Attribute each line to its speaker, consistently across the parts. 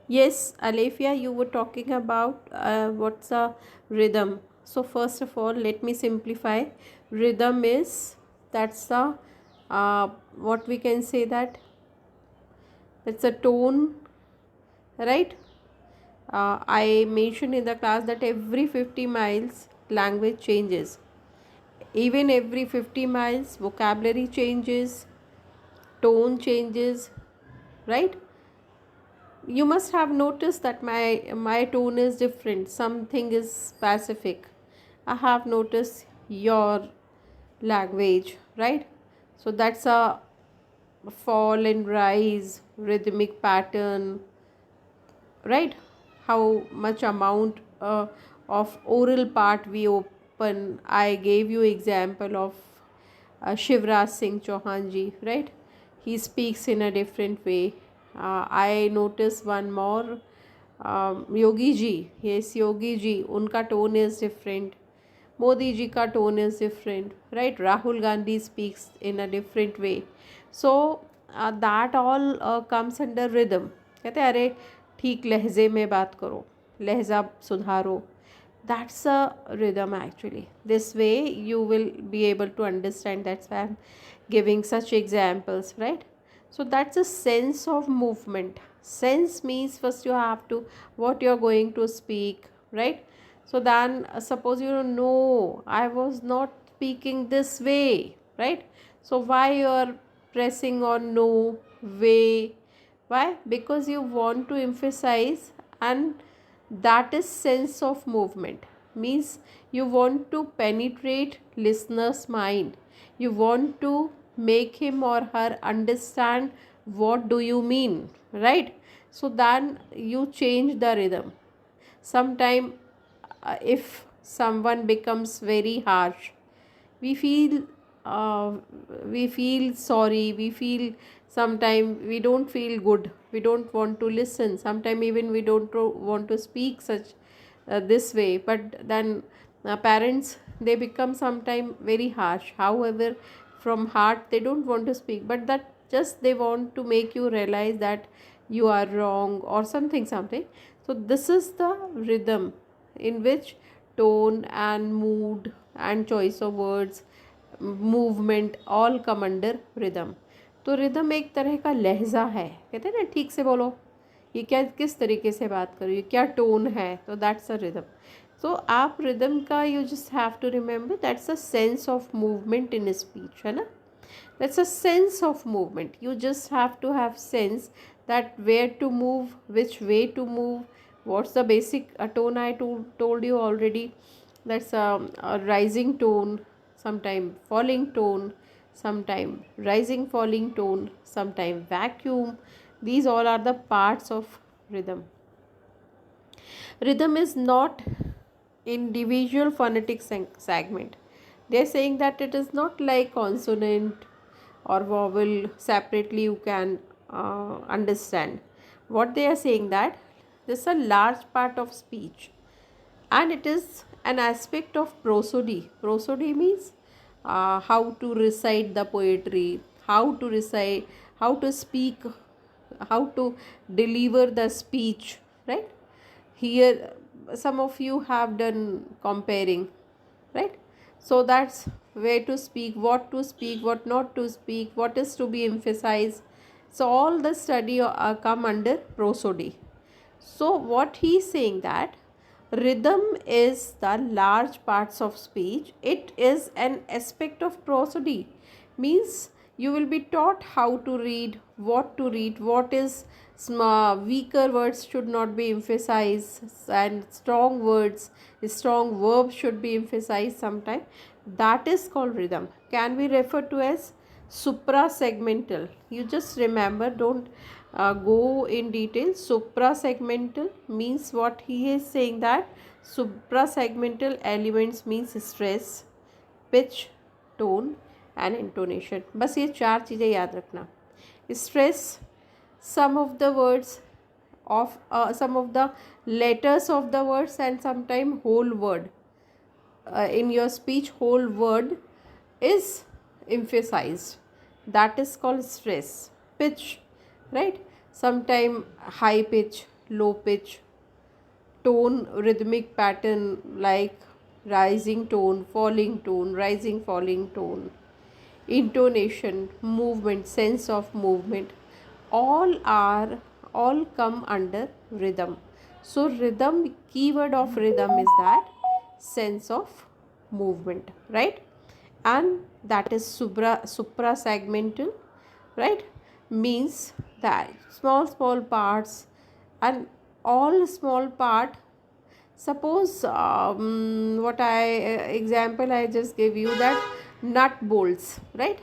Speaker 1: Yes, Alefia, you were talking about what's a rhythm. So first of all, let me simplify. Rhythm is that's the what we can say that it's a tone, right? I mentioned in the class that every 50 miles language changes. Even every 50 miles vocabulary changes, tone changes, right? You must have noticed that my tone is different, something is specific. I have noticed your language, right? So that's a fall and rise rhythmic pattern, right? How much amount of oral part we open. I gave you example of Shivraj Singh Chauhan ji, right? He speaks in a different way. I notice one more, Yogi ji. Yes, Yogi ji, unka tone is different. Modi ji ka tone is different, right? Rahul Gandhi speaks in a different way. So that all comes under rhythm. कहते हैं अरे ठीक लहजे में बात करो, लहजा सुधारो. That's a rhythm actually. This way you will be able to understand. That's why I'm giving such examples, right? So that's a sense of movement. Sense means first you have to what you're going to speak, right? So then suppose you don't know I was not speaking this way, right? So why you are pressing on no way? Why? Because you want to emphasize, and that is sense of movement. Means you want to penetrate listener's mind. You want to make him or her understand what do you mean, right? So then you change the rhythm. Sometime if someone becomes very harsh, we feel uh, we feel sorry, we feel sometimes we don't feel good, we don't want to listen, sometimes even we don't want to speak such this way. But then parents, they become sometimes very harsh. However, from heart they don't want to speak, but that just they want to make you realize that you are wrong or something. So this is the rhythm in which tone and mood and choice of words, movement all come under rhythm. तो rhythm एक तरह का लहजा है. कहते हैं ना ठीक से बोलो, ये क्या किस तरीके से बात करो, ये क्या टोन है. तो दैट्स अ रिदम. तो आप रिदम का you just have to remember that's a sense of movement in speech, है ना. That's a sense of movement. You just have to have sense that where to move, which way to move, what's the basic tone. I told you already. That's a rising tone, sometime falling tone, sometime rising falling tone, sometime vacuum. These all are the parts of rhythm. Rhythm is not individual phonetic segment. They're saying that it is not like consonant or vowel separately you can understand. What they are saying that this is a large part of speech, and it is an aspect of prosody. Prosody means how to recite the poetry, how to recite, how to speak, how to deliver the speech, right? Here some of you have done comparing, right? So that's where to speak, what not to speak, what is to be emphasized. So all the study come under prosody. So what he is saying that rhythm is the large parts of speech. It is an aspect of prosody. Means you will be taught how to read, what is weaker words should not be emphasized, and strong words, strong verbs should be emphasized sometime. That is called rhythm. Can be referred to as suprasegmental. You just remember, don't go in detail. Suprasegmental means what he is saying that suprasegmental elements means stress, pitch, tone and intonation. बस ये चार चीज़ें याद रखना. Stress, some of the words of some of the letters of the words, and sometime whole word in your speech, whole word is emphasized. That is called stress. Pitch, right? Sometime high pitch, low pitch, tone, rhythmic pattern like rising tone, falling tone, rising, falling tone, intonation, movement, sense of movement, all come under rhythm. So rhythm, keyword of rhythm is that sense of movement, right? And that is suprasegmental, right? Means that small parts, and all small part, suppose what I example I just gave you, that nut bolts, right?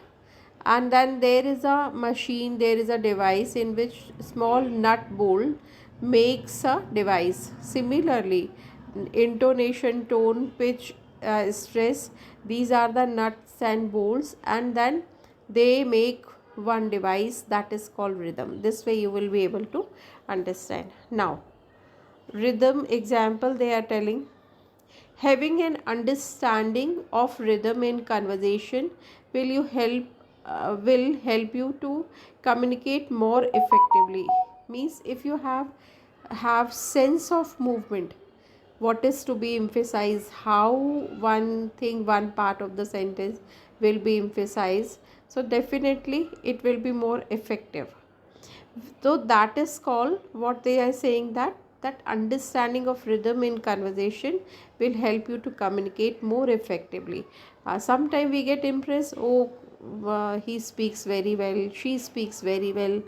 Speaker 1: And then there is a machine, there is a device in which small nut bolt makes a device. Similarly, intonation, tone, pitch, stress, these are the nuts and bolts, and then they make one device, that is called rhythm. This way you will be able to understand. Now rhythm example they are telling: having an understanding of rhythm in conversation will help you to communicate more effectively. Means if you have sense of movement, what is to be emphasized, how one thing, one part of the sentence will be emphasized, so definitely it will be more effective. So that is called, what they are saying, that understanding of rhythm in conversation will help you to communicate more effectively. Sometimes we get impressed, oh he speaks very well, she speaks very well.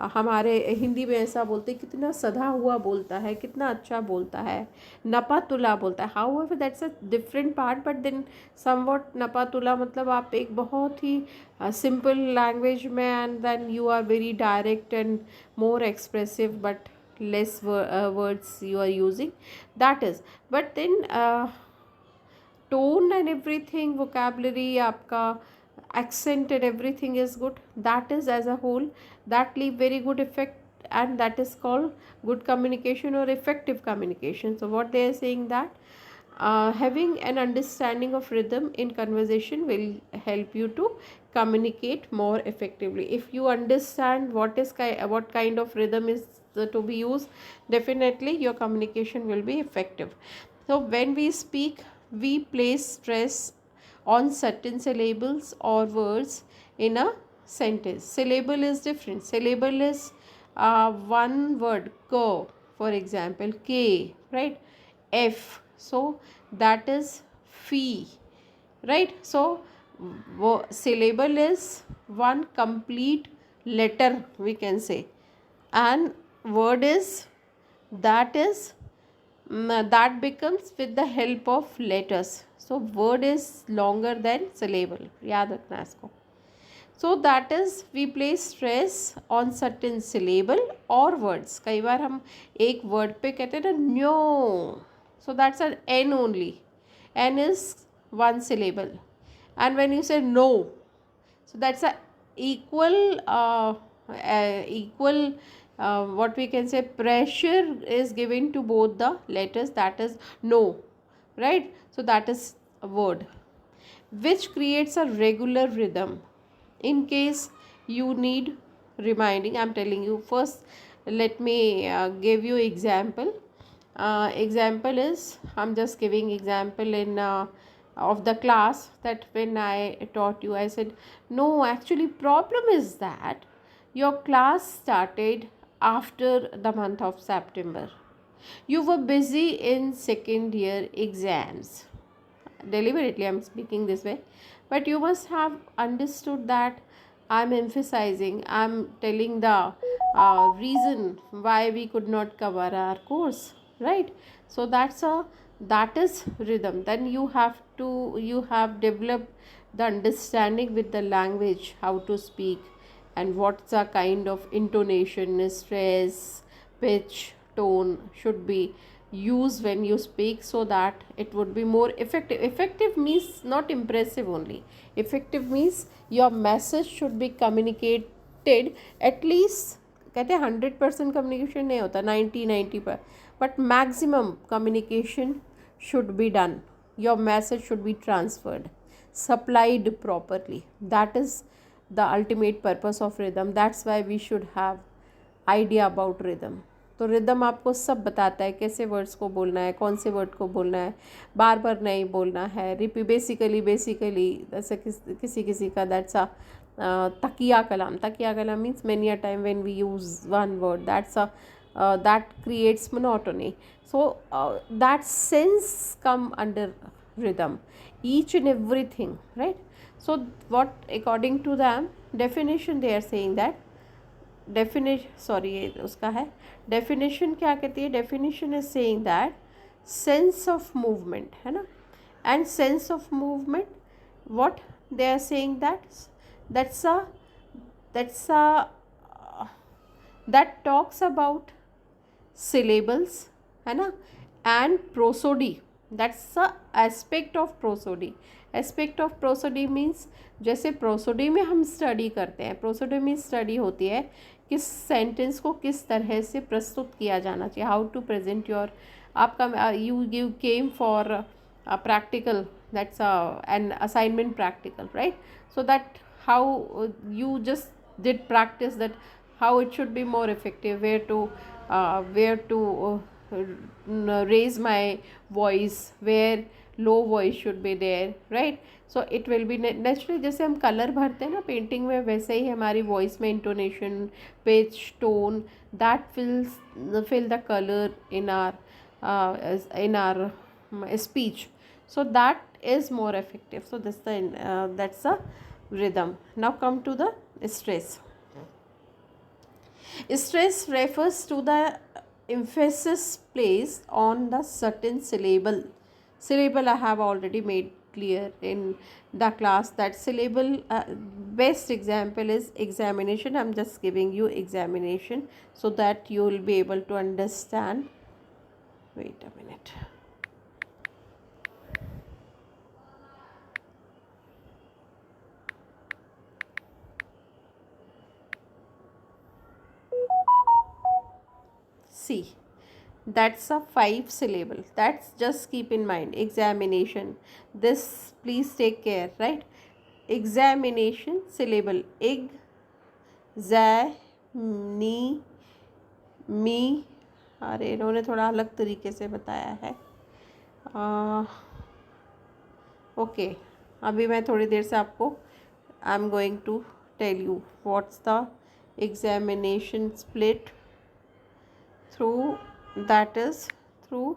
Speaker 1: हमारे हिंदी में ऐसा बोलते हैं, कितना सधा हुआ बोलता है, कितना अच्छा बोलता है, नपा तुला बोलता है. However that's a different part, but then somewhat नपा तुला मतलब आप एक बहुत ही सिंपल लैंग्वेज में, and then you are very direct and more expressive, but less words you are using, that is. But then tone and everything, vocabulary, aapka accent and everything is good, that is as a whole, that leave very good effect, and that is called good communication or effective communication. So what they are saying, that having an understanding of rhythm in conversation will help you to communicate more effectively. If you understand what kind of rhythm is to be used, definitely your communication will be effective. So when we speak, we place stress on certain syllables or words in a sentence. Syllable is different. Syllable is one word, ko, for example, k, right? F, so that is fee, right? So syllable is one complete letter, we can say, and word is that becomes with the help of letters. So word is longer than syllable, याद रखना इसको. So that is, we place stress on certain syllable or words. कई बार हम एक word पे कहते हैं ना no, so that's an N only. N is one syllable, and when you say no, so that's a equal what we can say, pressure is given to both the letters, that is no, right? So that is a word which creates a regular rhythm. In case you need reminding, I'm telling you first, let me give you example. Example is, I'm just giving example in of the class, that when I taught you, I said no, actually problem is that your class started after the month of September. You were busy in second year exams. Deliberately I'm speaking this way, but you must have understood that I'm emphasizing, I'm telling the reason why we could not cover our course, right? So that is rhythm. Then you have developed the understanding with the language, how to speak, and what's the kind of intonation, stress, pitch, tone should be used when you speak, so that it would be more effective. Effective means not impressive only. Effective means your message should be communicated at least, कहते हैं 100% communication नहीं होता, 90 पर, but maximum communication should be done. Your message should be transferred, supplied properly. That is the ultimate purpose of rhythm. That's why we should have idea about rhythm. तो rhythm आपको सब बताता है कैसे वर्ड्स को बोलना है, कौन से वर्ड को बोलना है, बार बार नहीं बोलना है। बेसिकली जैसे किसी किसी का दैट्स अ तकिया कलाम means many a time when we use one word that creates monotony. So that sense come under rhythm, each and everything, right? So what according to them definition they are saying that उसका है definition क्या कहती है, definition is saying that sense of movement है ना, and sense of movement what they are saying that's a that talks about syllables है ना, and prosody, that's the aspect of prosody means जैसे prosody में हम स्टडी करते हैं, prosody में स्टडी होती है किस सेंटेंस को किस तरह से प्रस्तुत किया जाना चाहिए, हाउ टू प्रेजेंट योर आपका you came for practical, that's an assignment practical, right? So that how you just did practice that how it should be more effective, where to raise my voice, where low voice should be there, right? So it will be naturally, जैसे हम colour भरते हैं ना painting में, वैसे ही हमारी voice में intonation, pitch, tone, that fill the color in our speech, so that is more effective. So that's the rhythm. Now come to the stress. Stress refers to the emphasis placed on the certain syllable. I have already made clear in the class that syllable, best example is examination. I'm just giving you examination so that you will be able to understand. Wait a minute. See, that's a 5 syllable. That's just keep in mind examination. This please take care, right? Examination syllable ig, za, ni, मी. अरे इन्होंने थोड़ा अलग तरीके से बताया है. Okay, अभी मैं थोड़ी देर से आपको I am going to tell you what's the examination split through, that is through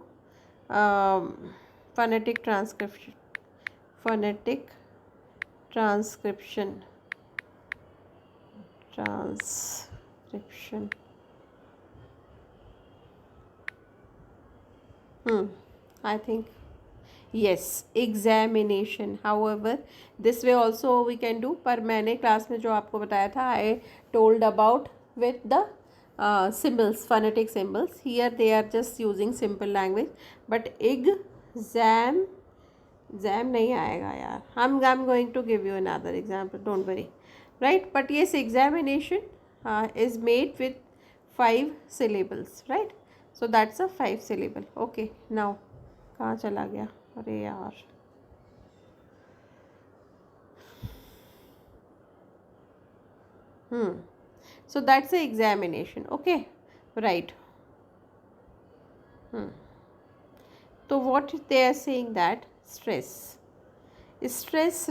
Speaker 1: phonetic transcription. I think yes, examination. However, this way also we can do, पर मैंने क्लास में जो आपको बताया था, I told about with the symbols, phonetic symbols. Here they are just using simple language, but exam नहीं आएगा यार. I'm going to give you another example, don't worry, right? But yes, examination is made with 5 syllables, right? So that's a 5 syllable. Okay, now कहाँ चला गया, अरे यार. So that's the examination. Okay, right. So what they are saying that stress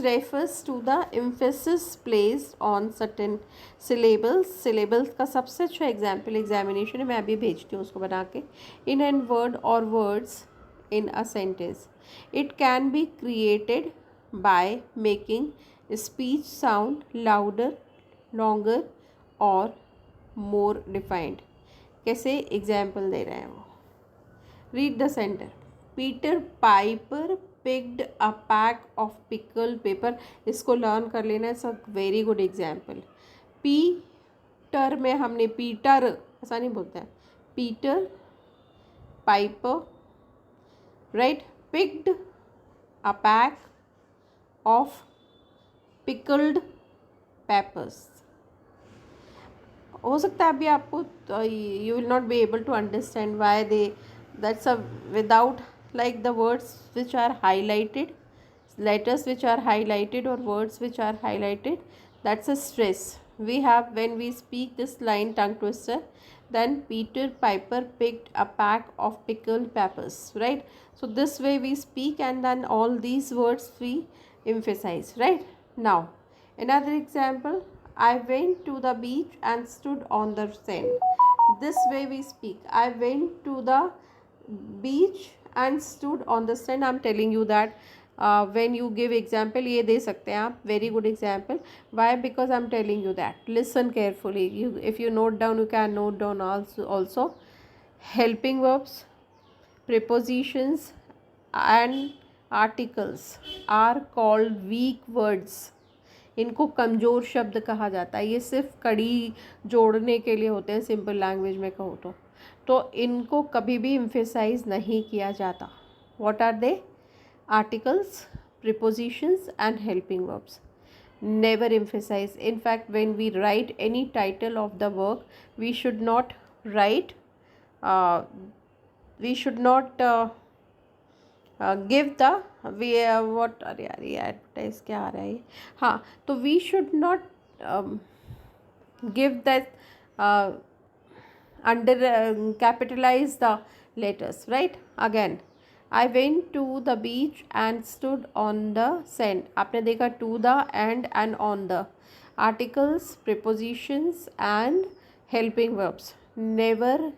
Speaker 1: refers to the emphasis placed on certain syllables का सबसे अच्छा example examination है. मैं अभी भेजती हूँ उसको बना के. in an word or words in a sentence. It can be created by making speech sound louder, longer और मोर डिफाइंड. कैसे एग्जाम्पल दे रहे हैं वो. Read the centre. Peter Piper picked a pack of pickle pepper. इसको learn कर लेना. It's a very good example. Peter में हमने पीटर ऐसा नहीं बोलता है, Peter Piper, right, picked a pack of pickled peppers. हो सकता है अभी आपको you will not be able to understand why they that's a without like the words which are highlighted, letters which are highlighted or words which are highlighted, that's a stress we have when we speak this line tongue twister. then Peter Piper picked a pack of pickled peppers, right? So this way we speak, and then all these words we emphasize, right? Now another example, I went to the beach and stood on the sand. This way we speak, I went to the beach and stood on the sand. I'm telling you that when you give example, ये दे सकते हैं आप, very good example. Why? Because I'm telling you that. Listen carefully. If you note down, you can note down also. Helping verbs, prepositions and articles are called weak words. इनको कमज़ोर शब्द कहा जाता है. ये सिर्फ कड़ी जोड़ने के लिए होते हैं, सिंपल लैंग्वेज में कहो तो इनको कभी भी एम्फेसाइज नहीं किया जाता. What are they? Articles, prepositions and helping verbs. Never emphasize. In fact when we write any title of the work, we should not write, we should not give the what, अरे यार ये advertise क्या आ रहा है. हाँ, तो we should not give that under capitalize the letters, right? Again, I went to the beach and stood on the sand. आपने देखा to the and on the. Articles, prepositions and helping verbs never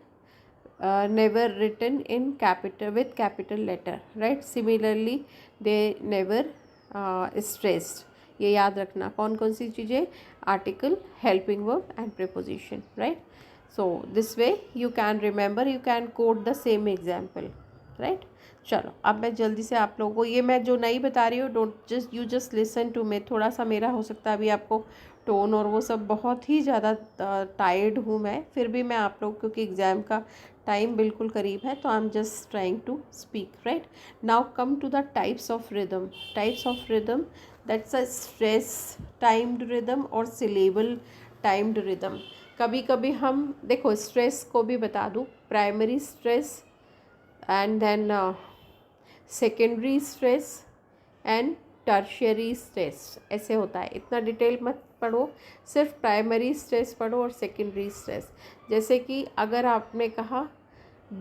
Speaker 1: written in capital with capital letter, right? Similarly they never stressed. ये याद रखना कौन कौन सी चीज़ें, article, helping verb and preposition, right? So this way you can remember, you can quote the same example, right? चलो अब मैं जल्दी से आप लोगों को, ये मैं जो नहीं बता रही हूँ, don't just you just listen to me. थोड़ा सा मेरा हो सकता है अभी आपको टोन और वो सब, बहुत ही ज़्यादा टायर्ड हूँ मैं, फिर भी मैं आप लोग, क्योंकि एग्ज़ाम का टाइम बिल्कुल करीब है, तो I am just trying to speak, right? Now come to the types of rhythm. Types of rhythm, that's a stress timed rhythm और सिलेबल टाइम्ड रिदम. कभी कभी हम देखो, स्ट्रेस को भी बता दूँ, primary stress and then secondary stress and tertiary stress, ऐसे होता है. इतना डिटेल मत पढ़ो, सिर्फ प्राइमरी स्ट्रेस पढ़ो और सेकेंडरी स्ट्रेस. जैसे कि अगर आपने कहा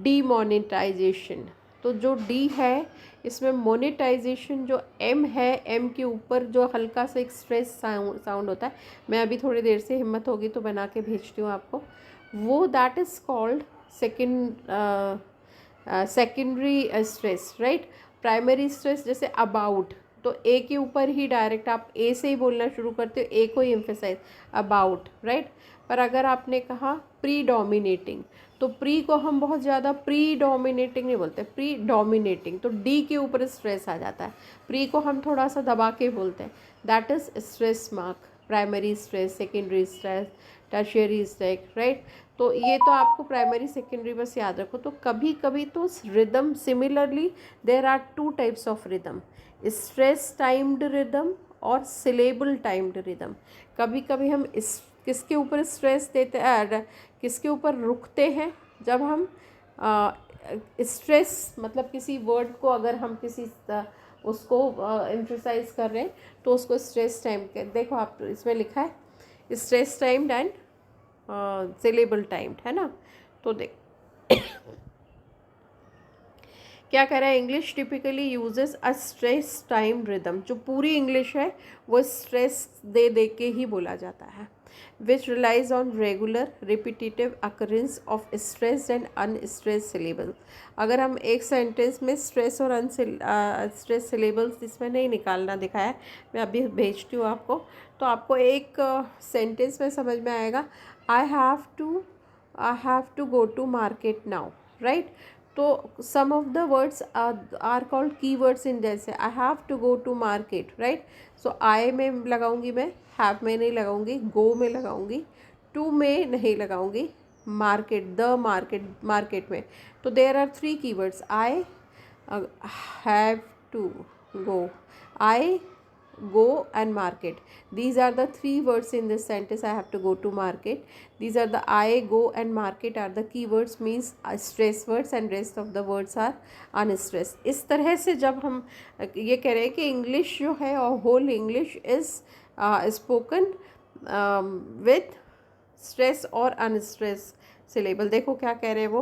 Speaker 1: डीमोनेटाइजेशन, तो जो डी है इसमें मोनेटाइजेशन, जो एम है, एम के ऊपर जो हल्का सा एक स्ट्रेस साउंड होता है, मैं अभी थोड़ी देर से हिम्मत होगी तो बना के भेजती हूँ आपको, वो that is called secondary stress, right? Primary stress जैसे अबाउट, तो ए के ऊपर ही डायरेक्ट आप ए से ही बोलना शुरू करते हो, ए को ही एम्फेसाइज, अबाउट, राइट? पर अगर आपने कहा प्री डोमिनेटिंग, तो प्री को हम बहुत ज़्यादा प्री डोमिनेटिंग नहीं बोलते, प्री डोमिनेटिंग, तो डी के ऊपर स्ट्रेस आ जाता है. प्री को हम थोड़ा सा दबा के बोलते हैं, that is stress mark. Primary stress, secondary stress, tertiary stress, right? तो ये तो आपको प्राइमरी सेकेंडरी बस याद रखो. तो कभी कभी तो rhythm, similarly there are two types of rhythm, stress timed rhythm और सिलेबल टाइम्ड रिदम. कभी कभी हम किसके ऊपर स्ट्रेस देते हैं, किसके ऊपर रुकते हैं, जब हम स्ट्रेस मतलब किसी वर्ड को अगर हम किसी उसको एम्फसाइज कर रहे हैं तो उसको स्ट्रेस टाइम के, देखो आप इसमें लिखा है stress timed and syllable timed, है ना? तो देख क्या कह रहा है, English typically uses a stress time rhythm. जो पूरी इंग्लिश है वो स्ट्रेस दे दे के ही बोला जाता है, which relies on regular repetitive occurrence of stress and unstress syllable. अगर हम एक सेंटेंस में स्ट्रेस और स्ट्रेस सिलेबल्स इसमें नहीं निकालना दिखाया, मैं अभी भेजती हूँ आपको, तो आपको एक सेंटेंस में समझ में आएगा, I have to go to market now, right? तो some of the words are called key words in, जैसे I have to go to market, right? So I में लगाऊंगी मैं, हैव में नहीं लगाऊंगी, गो में लगाऊंगी, टू में नहीं लगाऊंगी, मार्केट, द मार्केट में. तो there are three keywords, I have to go, I go and market. These are the three words in this sentence. I have to go to market. These are the I, go and market are the keywords, means stress words, and rest of the words are unstressed. इस तरह से जब हम ये कह रहे हैं कि इंग्लिश जो है और whole English is spoken with stress or unstress syllable. देखो क्या कह रहे हैं वो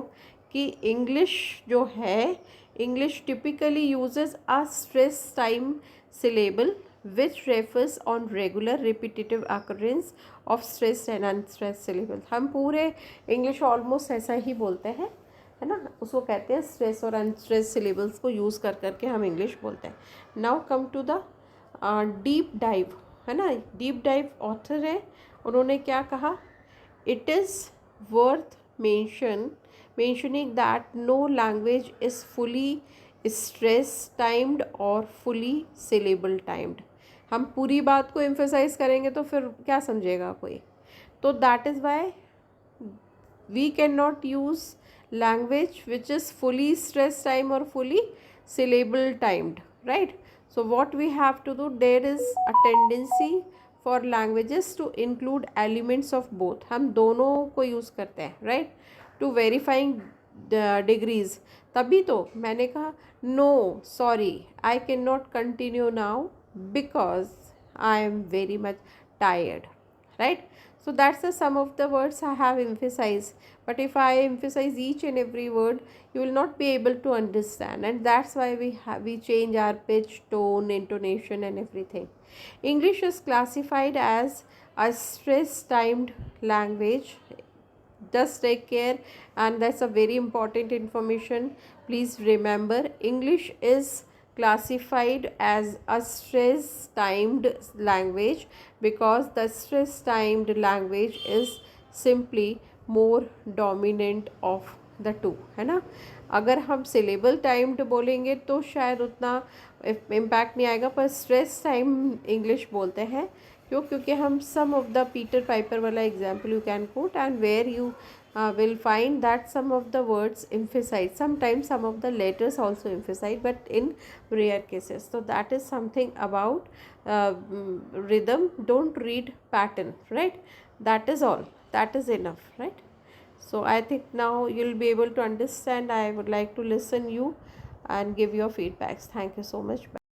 Speaker 1: कि इंग्लिश जो है, English typically uses a stress time syllable which refers on regular repetitive occurrence of stressed and unstressed syllables. हम पूरे इंग्लिश ऑलमोस्ट ऐसा ही बोलते हैं, है ना, उसको कहते हैं स्ट्रेस और अनस्ट्रेस सिलेबल्स को यूज़ कर करके हम इंग्लिश बोलते हैं. Now come to the deep dive, है ना. डीप डाइव ऑथर है, उन्होंने क्या कहा, it is worth mentioning that no language is fully stress timed or fully syllable timed. हम पूरी बात को एम्फेसाइज करेंगे तो फिर क्या समझेगा कोई. तो that is why we cannot use language which is fully stress time or fully syllable timed, right? So what we have to do, there is a tendency for languages to include elements of both. हम दोनों को use करते हैं, right? To verifying degrees. तभी तो मैंने कहा no sorry I cannot continue now because I am very much tired, right? So that's the sum of the words I have emphasized. But if I emphasize each and every word, you will not be able to understand, and that's why we change our pitch, tone, intonation, and everything. English is classified as a stress-timed language. Just take care, and that's a very important information. Please remember, English is classified as a stress timed language because the stress timed language is simply more dominant of the two, है ना. अगर हम syllable timed बोलेंगे तो शायद उतना impact नहीं आएगा, पर स्ट्रेस टाइम इंग्लिश बोलते हैं. क्यों? क्योंकि हम some of the Peter Piper वाला example you can quote, and where you will find that some of the words emphasize, sometimes some of the letters also emphasize, but in rare cases. So that is something about rhythm. Don't read pattern, right? That is all, that is enough, right? So I think now you'll be able to understand. I would like to listen you and give your feedbacks. Thank you so much. Bye.